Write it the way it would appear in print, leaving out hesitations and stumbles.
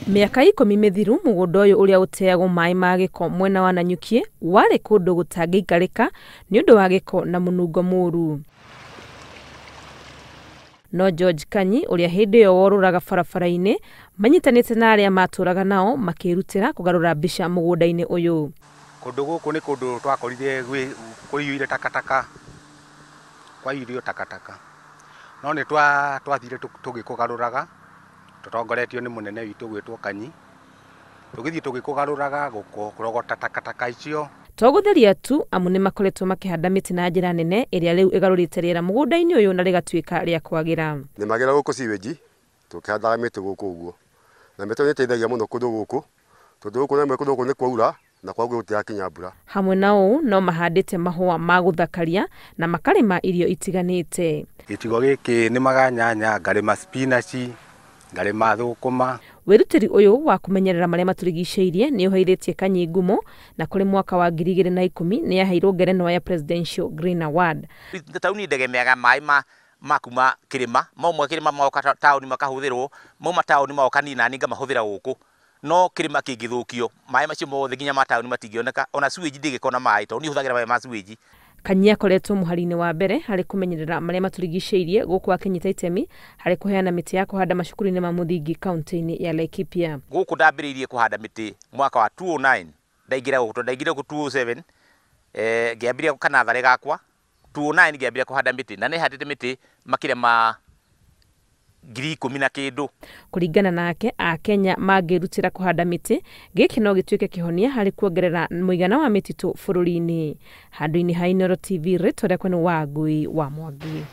Miaka 10 mithiru mugunda uyu uria uteagwo maai ma giko mwena wa Nanyuki wari kundu gutangĩikarĩka ni undu wa giko na munungo muru. No George Kanyi uria hindi yo woruraga barabara-ini manyitanite na aria maturaga nao makirutira kugarura mbica mugunda-ini uyu. Kundu guku ni kundu twakorire kuiyire takataka kwa irio takataka no ni twathire tugikugaruraga tutongoretio ni munene witu gwitwo Kanyi tugithie tugikugaruraga kurogota takataka icio gutheria tu amu ni makoretwo makihanda miti na njira nene iria riu igarurite riera mugunda-ini uyu na rigatuika ria kwagira ni magira guku siweji tukihanda miti guku uguo na miti ni teithagia muno kundu guku tondu guku na kundu guku ni kwaura na kwa gutia kinya mbura. Hamwe nao no mahandite mahua ma guthakaria na makarima irio itiganite. Gicigo giki ni maganyanya ngarima spinach ngarima thukuma. Wirutiri uyu wa kumenyerera maria maturigiciirie ni uheiritie Kanyi ngumo na kuri mwaka wa 2010 ni yaheirwo ngerenwa ya Presidential Green Award. Tauni ndegemeaga maai makuma kirima maumwe kirima maoka tauni makahuthirwo mauma tauni maoka nina ninga mahuthira guku no kirima kingithukio maai macio mothe nginya matauni matingioneka ona sewage ndigikona maai to ni huthagira maai ma sewage. Kanyi akoretwo muhari-ini wa mbere hari kumenyerera maria maturigiciirie guku akinyita itemi hari kuheana miti ya kuhanda macukuru-ini ma muthingi kaunti-ini ya Laikipia. Guku ndambiriirie kuhanda miti mwaka wa 2009 ndaingira guku 2007 ngiambiria kanathare gakwa 2009 ngiambiria kuhanda miti na ni handite miti makire ma 10,000 na kindu. Kuringana nake Kenya mangirutira kuhanda miti giki no gituike kihonia hari kuongerera muigana wa mititu bururi-ini. Handu-ini ha nierutiire ritwa riakwa ni Wangui wa Mwangi.